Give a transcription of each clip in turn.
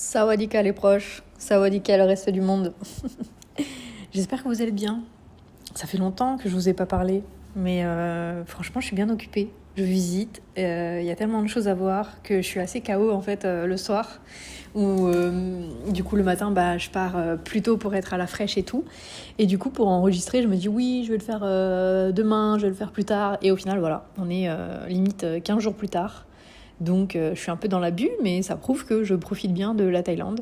Sawadika les proches, Sawadika le reste du monde. J'espère que vous allez bien. Ça fait longtemps que je vous ai pas parlé, mais franchement je suis bien occupée. Je visite, il y a tellement de choses à voir que je suis assez KO en fait le soir. Où du coup le matin je pars plus tôt pour être à la fraîche et tout. Et du coup pour enregistrer je me dis oui je vais le faire demain, je vais le faire plus tard. Et au final voilà, on est limite 15 jours plus tard. Donc je suis un peu dans l'abus, mais ça prouve que je profite bien de la Thaïlande.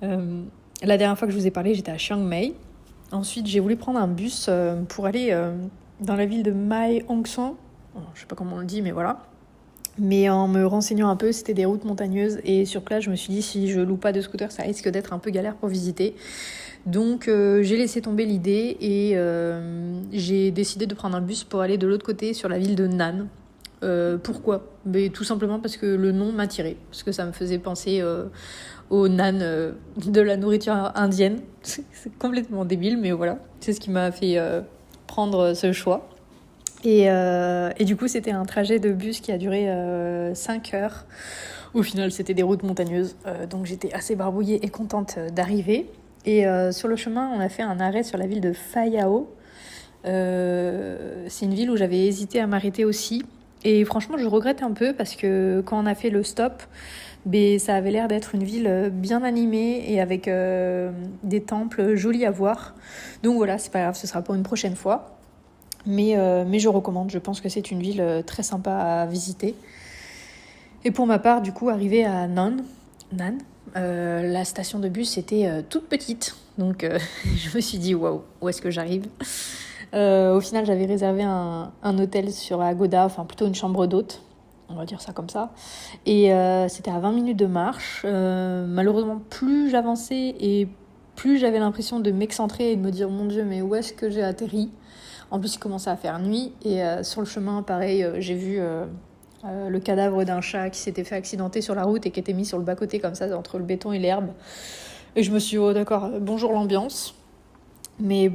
La dernière fois que je vous ai parlé, j'étais à Chiang Mai. Ensuite, j'ai voulu prendre un bus pour aller dans la ville de Mae Hong Son. Je sais pas comment on le dit, mais voilà. Mais en me renseignant un peu, c'était des routes montagneuses. Et sur place, je me suis dit, si je loue pas de scooter, ça risque d'être un peu galère pour visiter. Donc j'ai laissé tomber l'idée et j'ai décidé de prendre un bus pour aller de l'autre côté sur la ville de Nan. Pourquoi ? Mais tout simplement parce que le nom m'attirait, parce que ça me faisait penser au nan de la nourriture indienne. C'est complètement débile, mais voilà, c'est ce qui m'a fait prendre ce choix. Et du coup, c'était un trajet de bus qui a duré 5 heures. Au final, c'était des routes montagneuses, donc j'étais assez barbouillée et contente d'arriver. Et sur le chemin, on a fait un arrêt sur la ville de Phai Yao. C'est une ville où j'avais hésité à m'arrêter aussi. Et franchement, je regrette un peu parce que quand on a fait le stop, ça avait l'air d'être une ville bien animée et avec des temples jolis à voir. Donc voilà, c'est pas grave, ce sera pour une prochaine fois. Mais je recommande, je pense que c'est une ville très sympa à visiter. Et pour ma part, du coup, arrivé à Nan, la station de bus était toute petite. Donc je me suis dit, waouh, où est-ce que j'arrive ? Au final, j'avais réservé un hôtel sur Agoda, enfin plutôt une chambre d'hôte, on va dire ça comme ça. Et c'était à 20 minutes de marche. Malheureusement, plus j'avançais et plus j'avais l'impression de m'excentrer et de me dire, mon Dieu, mais où est-ce que j'ai atterri ? En plus, il commençait à faire nuit. Et sur le chemin, pareil, j'ai vu le cadavre d'un chat qui s'était fait accidenter sur la route et qui était mis sur le bas-côté comme ça, entre le béton et l'herbe. Et je me suis dit, oh d'accord, bonjour l'ambiance. Mais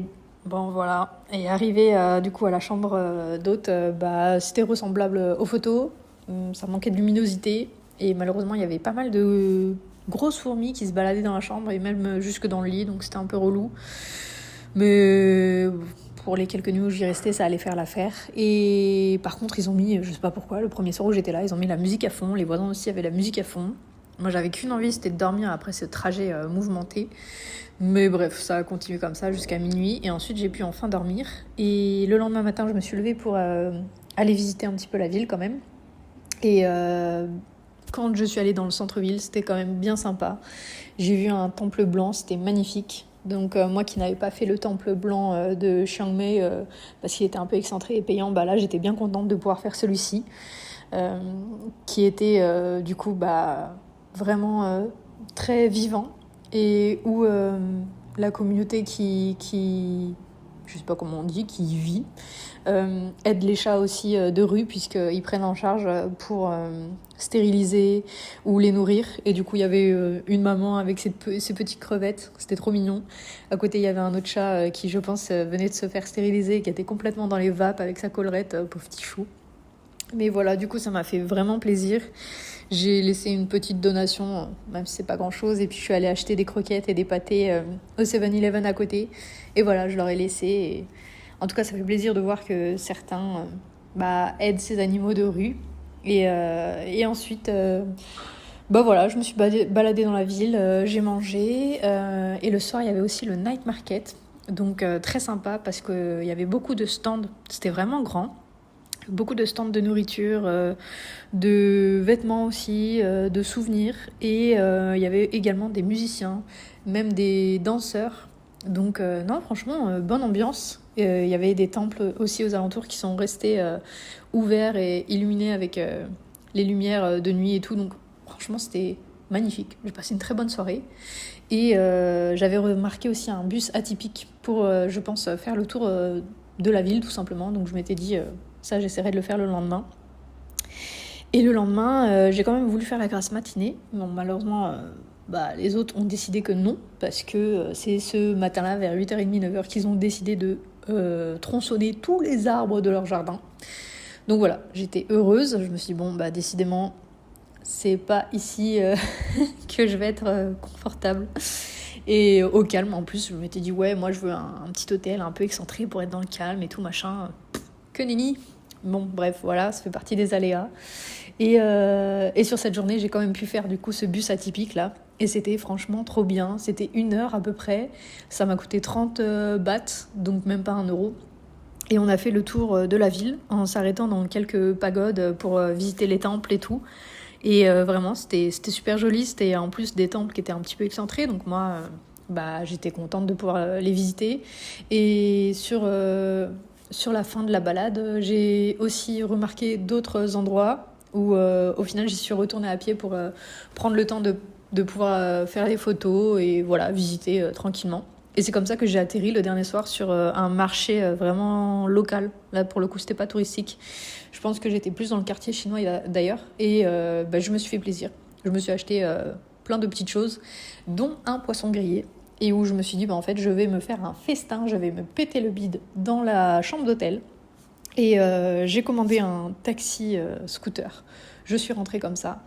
bon voilà, et arrivé du coup à la chambre d'hôte, c'était ressemblable aux photos, ça manquait de luminosité et malheureusement il y avait pas mal de grosses fourmis qui se baladaient dans la chambre et même jusque dans le lit, donc c'était un peu relou. Mais pour les quelques nuits où j'y restais, ça allait faire l'affaire. Et par contre ils ont mis, je sais pas pourquoi, le premier soir où j'étais là, ils ont mis la musique à fond, les voisins aussi avaient la musique à fond. Moi j'avais qu'une envie, c'était de dormir après ce trajet mouvementé. Mais bref, ça a continué comme ça jusqu'à minuit. Et ensuite, j'ai pu enfin dormir. Et le lendemain matin, je me suis levée pour aller visiter un petit peu la ville quand même. Et quand je suis allée dans le centre-ville, c'était quand même bien sympa. J'ai vu un temple blanc, c'était magnifique. Donc moi qui n'avais pas fait le temple blanc de Chiang Mai, parce qu'il était un peu excentré et payant, là j'étais bien contente de pouvoir faire celui-ci. Qui était du coup vraiment très vivant. Et où la communauté qui je sais pas comment on dit, qui y vit, aide les chats aussi de rue puisqu'ils prennent en charge pour stériliser ou les nourrir. Et du coup, il y avait une maman avec ses petites crevettes, c'était trop mignon. À côté, il y avait un autre chat qui, je pense, venait de se faire stériliser et qui était complètement dans les vapes avec sa collerette, pauvre petit chou. Mais voilà, du coup, ça m'a fait vraiment plaisir. J'ai laissé une petite donation, même si c'est pas grand-chose, et puis je suis allée acheter des croquettes et des pâtés au 7-Eleven à côté. Et voilà, je leur ai laissé. Et... En tout cas, ça fait plaisir de voir que certains aident ces animaux de rue. Et ensuite, voilà, je me suis baladée dans la ville, j'ai mangé. Et le soir, il y avait aussi le night market. Donc très sympa parce qu'il y avait beaucoup de stands, c'était vraiment grand. Beaucoup de stands de nourriture, de vêtements aussi, de souvenirs. Et il y avait également des musiciens, même des danseurs. Donc non, franchement, bonne ambiance. Il y avait des temples aussi aux alentours qui sont restés ouverts et illuminés avec les lumières de nuit et tout. Donc franchement, c'était magnifique. J'ai passé une très bonne soirée. Et j'avais remarqué aussi un bus atypique pour, je pense, faire le tour de la ville tout simplement. Donc je m'étais dit... Ça, j'essaierai de le faire le lendemain. Et le lendemain, j'ai quand même voulu faire la grasse matinée. Bon, malheureusement, les autres ont décidé que non, parce que c'est ce matin-là, vers 8h30, 9h, qu'ils ont décidé de tronçonner tous les arbres de leur jardin. Donc voilà, j'étais heureuse. Je me suis dit, décidément, c'est pas ici que je vais être confortable et au calme. En plus, je m'étais dit, ouais, moi je veux un petit hôtel un peu excentré pour être dans le calme et tout, machin. Que nenni. Bon, bref, voilà, ça fait partie des aléas. Et sur cette journée, j'ai quand même pu faire du coup ce bus atypique là. Et c'était franchement trop bien. C'était 1 heure à peu près. Ça m'a coûté 30 bahts, donc même pas 1 euro. Et on a fait le tour de la ville en s'arrêtant dans quelques pagodes pour visiter les temples et tout. Et vraiment, c'était super joli. C'était en plus des temples qui étaient un petit peu excentrés. Donc moi, j'étais contente de pouvoir les visiter. Et sur la fin de la balade, j'ai aussi remarqué d'autres endroits où au final, j'y suis retournée à pied pour prendre le temps de pouvoir faire des photos et voilà, visiter tranquillement. Et c'est comme ça que j'ai atterri le dernier soir sur un marché vraiment local. Là, pour le coup, c'était pas touristique. Je pense que j'étais plus dans le quartier chinois d'ailleurs. Et je me suis fait plaisir. Je me suis acheté plein de petites choses, dont un poisson grillé. Et où je me suis dit, en fait, je vais me faire un festin. Je vais me péter le bide dans la chambre d'hôtel. Et j'ai commandé un taxi scooter. Je suis rentrée comme ça.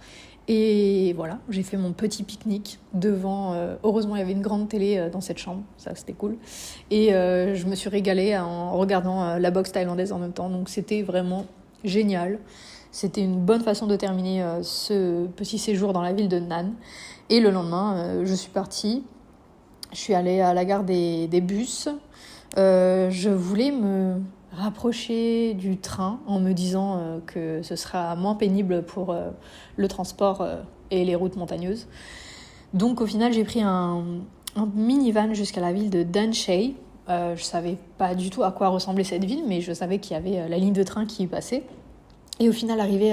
Et voilà, j'ai fait mon petit pique-nique devant. Heureusement, il y avait une grande télé dans cette chambre, ça c'était cool. Et je me suis régalée en regardant la boxe thaïlandaise en même temps. Donc c'était vraiment génial. C'était une bonne façon de terminer ce petit séjour dans la ville de Nan. Et le lendemain, je suis partie. Je suis allée à la gare des bus. Je voulais me rapprocher du train en me disant que ce sera moins pénible pour le transport et les routes montagneuses. Donc au final, j'ai pris un minivan jusqu'à la ville de Danshei. Je savais pas du tout à quoi ressemblait cette ville, mais je savais qu'il y avait la ligne de train qui y passait. Et au final, arrivé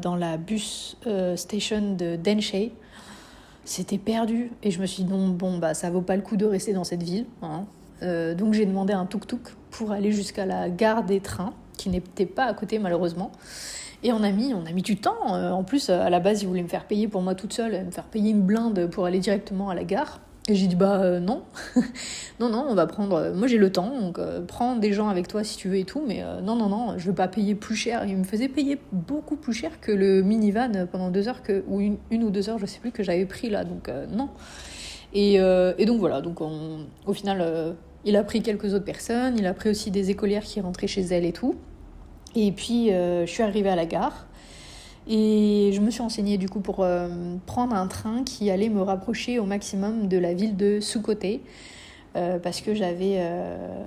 dans la bus station de Danshei, c'était perdu. Et je me suis dit, ça vaut pas le coup de rester dans cette ville, hein. Donc j'ai demandé un tuk-tuk pour aller jusqu'à la gare des trains, qui n'était pas à côté malheureusement. Et on a mis du temps. En plus, à la base, ils voulaient me faire payer pour moi toute seule, me faire payer une blinde pour aller directement à la gare. Et j'ai dit, non. non, on va prendre... Moi, j'ai le temps, donc prends des gens avec toi si tu veux et tout, mais non, je veux pas payer plus cher. Ils me faisaient payer beaucoup plus cher que le minivan pendant 2 heures, ou une ou 2 heures, je sais plus, que j'avais pris là, donc non. Et donc voilà, donc au final... il a pris quelques autres personnes, il a pris aussi des écolières qui rentraient chez elles et tout. Et puis, je suis arrivée à la gare et je me suis renseignée du coup pour prendre un train qui allait me rapprocher au maximum de la ville de Sukhothai. Parce que j'avais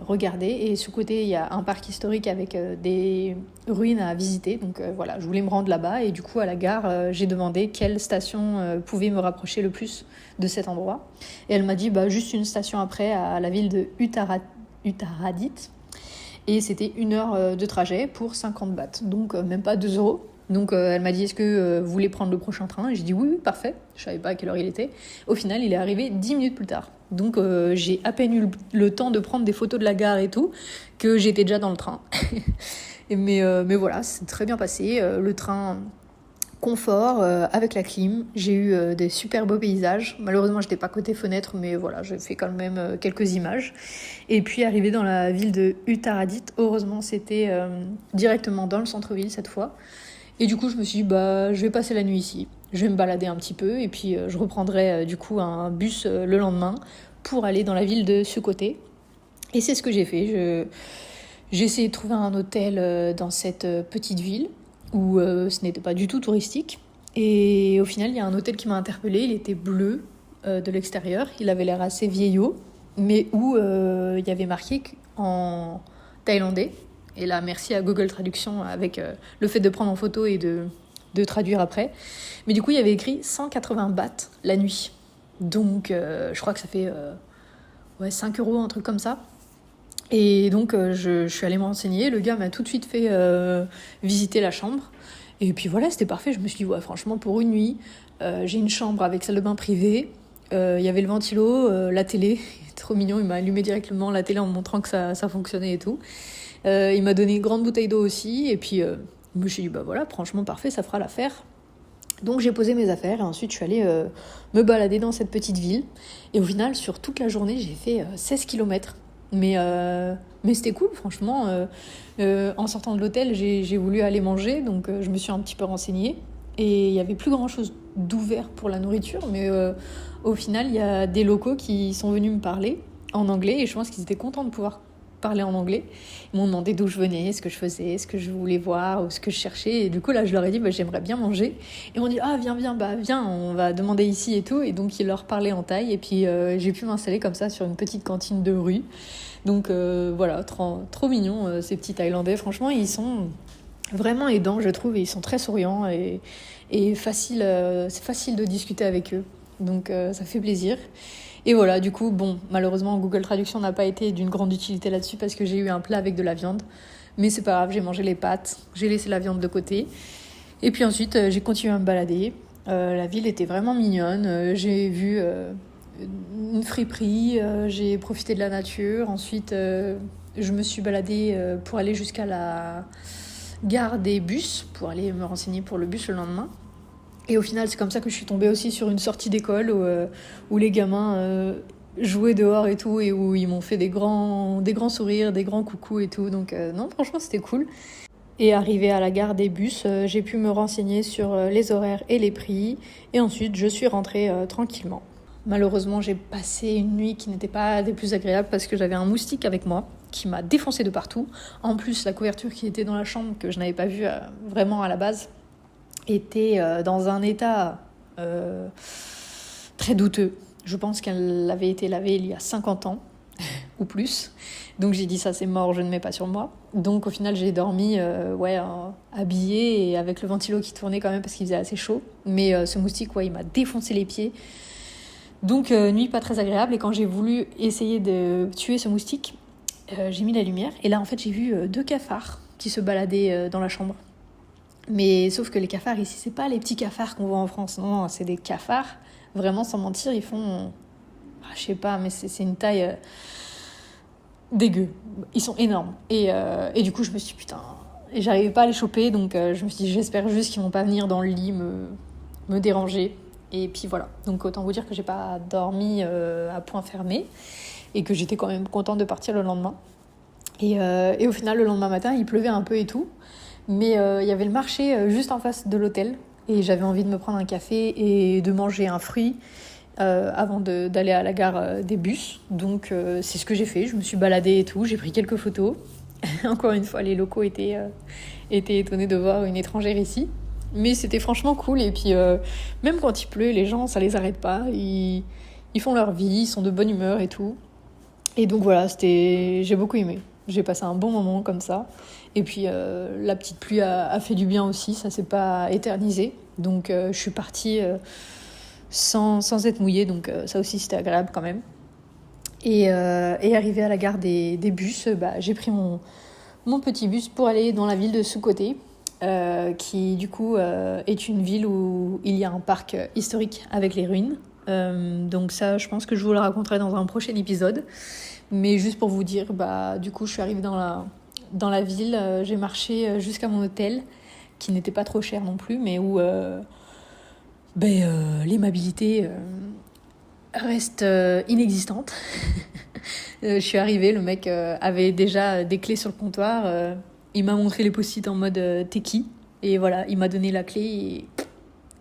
regardé. Et Sukhothai, il y a un parc historique avec des ruines à visiter. Donc voilà, je voulais me rendre là-bas. Et du coup, à la gare, j'ai demandé quelle station pouvait me rapprocher le plus de cet endroit. Et elle m'a dit juste une station après, à la ville de Uttaradit. Et c'était 1 heure de trajet pour 50 bahts. Donc même pas 2 euros. Donc elle m'a dit, est-ce que vous voulez prendre le prochain train? Et j'ai dit oui, parfait. Je savais pas à quelle heure il était. Au final, il est arrivé 10 minutes plus tard. Donc j'ai à peine eu le temps de prendre des photos de la gare et tout, que j'étais déjà dans le train. mais voilà, c'est très bien passé. Le train confort, avec la clim. J'ai eu des super beaux paysages. Malheureusement, j'étais pas côté fenêtre, mais voilà, j'ai fait quand même quelques images. Et puis arrivé dans la ville de Uttaradit, heureusement, c'était directement dans le centre-ville cette fois. Et du coup, je me suis dit, je vais passer la nuit ici. Je vais me balader un petit peu et puis je reprendrai du coup un bus le lendemain pour aller dans la ville de Sukhothai. Et c'est ce que j'ai fait. J'ai essayé de trouver un hôtel dans cette petite ville où ce n'était pas du tout touristique. Et au final, il y a un hôtel qui m'a interpellée. Il était bleu de l'extérieur. Il avait l'air assez vieillot, mais où il y avait marqué en thaïlandais. Et là, merci à Google Traduction avec le fait de prendre en photo et de traduire après. Mais du coup, il y avait écrit 180 bahts la nuit. Donc, je crois que ça fait 5 euros, un truc comme ça. Et donc, je suis allée me renseigner. Le gars m'a tout de suite fait visiter la chambre. Et puis voilà, c'était parfait. Je me suis dit, franchement, pour une nuit, j'ai une chambre avec salle de bain privée. Il y avait le ventilo, la télé. Trop mignon, il m'a allumé directement la télé en me montrant que ça fonctionnait et tout. Il m'a donné une grande bouteille d'eau aussi. Et puis, je me suis dit, voilà, franchement, parfait, ça fera l'affaire. Donc j'ai posé mes affaires et ensuite je suis allée me balader dans cette petite ville. Et au final, sur toute la journée, j'ai fait 16 km. Mais c'était cool, franchement. En sortant de l'hôtel, j'ai voulu aller manger, donc je me suis un petit peu renseignée. et il y avait plus grand chose d'ouvert pour la nourriture, mais au final il y a des locaux qui sont venus me parler en anglais et je pense qu'ils étaient contents de pouvoir parler en anglais. Ils m'ont demandé d'où je venais, ce que je faisais, ce que je voulais voir, ou ce que je cherchais. Et du coup, là, je leur ai dit, j'aimerais bien manger. Et ils m'ont dit, viens, on va demander ici et tout. Et donc, ils leur parlaient en thaï. Et puis, j'ai pu m'installer comme ça sur une petite cantine de rue. Donc, voilà, trop mignons, ces petits Thaïlandais. Franchement, ils sont vraiment aidants, je trouve. Et ils sont très souriants et c'est facile de discuter avec eux. Donc, ça fait plaisir. Et voilà, du coup, malheureusement, Google Traduction n'a pas été d'une grande utilité là-dessus parce que j'ai eu un plat avec de la viande. Mais c'est pas grave, j'ai mangé les pâtes, j'ai laissé la viande de côté. Et puis ensuite, j'ai continué à me balader. La ville était vraiment mignonne. J'ai vu une friperie, j'ai profité de la nature. Ensuite, je me suis baladée pour aller jusqu'à la gare des bus, pour aller me renseigner pour le bus le lendemain. Et au final, c'est comme ça que je suis tombée aussi sur une sortie d'école où les gamins jouaient dehors et tout, et où ils m'ont fait des grands sourires, des grands coucous et tout. Donc non, franchement, c'était cool. Et arrivée à la gare des bus, j'ai pu me renseigner sur les horaires et les prix. Et ensuite, je suis rentrée tranquillement. Malheureusement, j'ai passé une nuit qui n'était pas des plus agréables parce que j'avais un moustique avec moi qui m'a défoncé de partout. En plus, la couverture qui était dans la chambre, que je n'avais pas vue vraiment à la base, était dans un état très douteux. Je pense qu'elle avait été lavée il y a 50 ans ou plus. Donc j'ai dit ça c'est mort, je ne mets pas sur moi. Donc au final j'ai dormi habillée et avec le ventilo qui tournait quand même parce qu'il faisait assez chaud. Mais ce moustique, il m'a défoncé les pieds. Donc nuit pas très agréable. Et quand j'ai voulu essayer de tuer ce moustique, j'ai mis la lumière. Et là en fait j'ai vu 2 cafards qui se baladaient dans la chambre. Mais sauf que les cafards ici, c'est pas les petits cafards qu'on voit en France. Non, c'est des cafards. Vraiment, sans mentir, ils font... je sais pas, mais c'est une taille dégueu. Ils sont énormes. Et du coup, je me suis dit, putain... Et j'arrivais pas à les choper, donc je me suis dit, j'espère juste qu'ils vont pas venir dans le lit me déranger. Et puis voilà. Donc autant vous dire que j'ai pas dormi à point fermé. Et que j'étais quand même contente de partir le lendemain. Et au final, le lendemain matin, il pleuvait un peu et tout. Mais il y avait le marché juste en face de l'hôtel et j'avais envie de me prendre un café et de manger un fruit avant d'aller à la gare des bus. Donc c'est ce que j'ai fait, je me suis baladée et tout, j'ai pris quelques photos. Encore une fois, les locaux étaient étonnés de voir une étrangère ici. Mais c'était franchement cool et puis même quand il pleut, les gens, ça les arrête pas. Ils font leur vie, ils sont de bonne humeur et tout. Et donc voilà, j'ai beaucoup aimé. J'ai passé un bon moment comme ça. Et puis la petite pluie a fait du bien aussi, ça s'est pas éternisé. Donc je suis partie sans être mouillée, donc ça aussi c'était agréable quand même. Et arrivée à la gare des bus, j'ai pris mon petit bus pour aller dans la ville de Sukhothai, qui du coup est une ville où il y a un parc historique avec les ruines. Donc ça, je pense que je vous le raconterai dans un prochain épisode. Mais juste pour vous dire, du coup, je suis arrivée dans la ville, j'ai marché jusqu'à mon hôtel, qui n'était pas trop cher non plus, mais où l'aimabilité reste inexistante. Je suis arrivée, le mec avait déjà des clés sur le comptoir, il m'a montré les post-it en mode t'es qui ? Et voilà, il m'a donné la clé et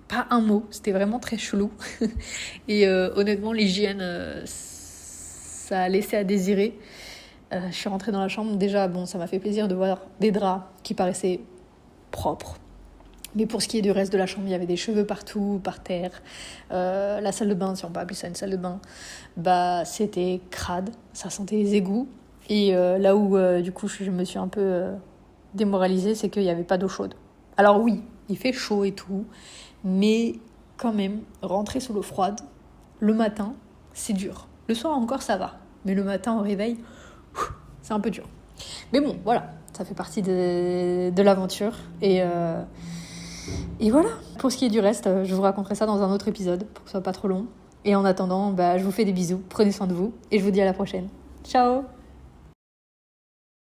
pas un mot, c'était vraiment très chelou. Et honnêtement, l'hygiène, ça a laissé à désirer. Je suis rentrée dans la chambre, déjà, ça m'a fait plaisir de voir des draps qui paraissaient propres. Mais pour ce qui est du reste de la chambre, il y avait des cheveux partout, par terre. La salle de bain, si on peut appeler ça une salle de bain, c'était crade, ça sentait les égouts. Et là où, du coup, je me suis un peu démoralisée, c'est qu'il n'y avait pas d'eau chaude. Alors oui, il fait chaud et tout, mais quand même, rentrer sous l'eau froide, le matin, c'est dur. Le soir encore, ça va. Mais le matin, au réveil, c'est un peu dur. Mais bon, voilà, ça fait partie de l'aventure. Et voilà. Pour ce qui est du reste, je vous raconterai ça dans un autre épisode, pour que ce soit pas trop long. Et en attendant, je vous fais des bisous, prenez soin de vous, et je vous dis à la prochaine. Ciao!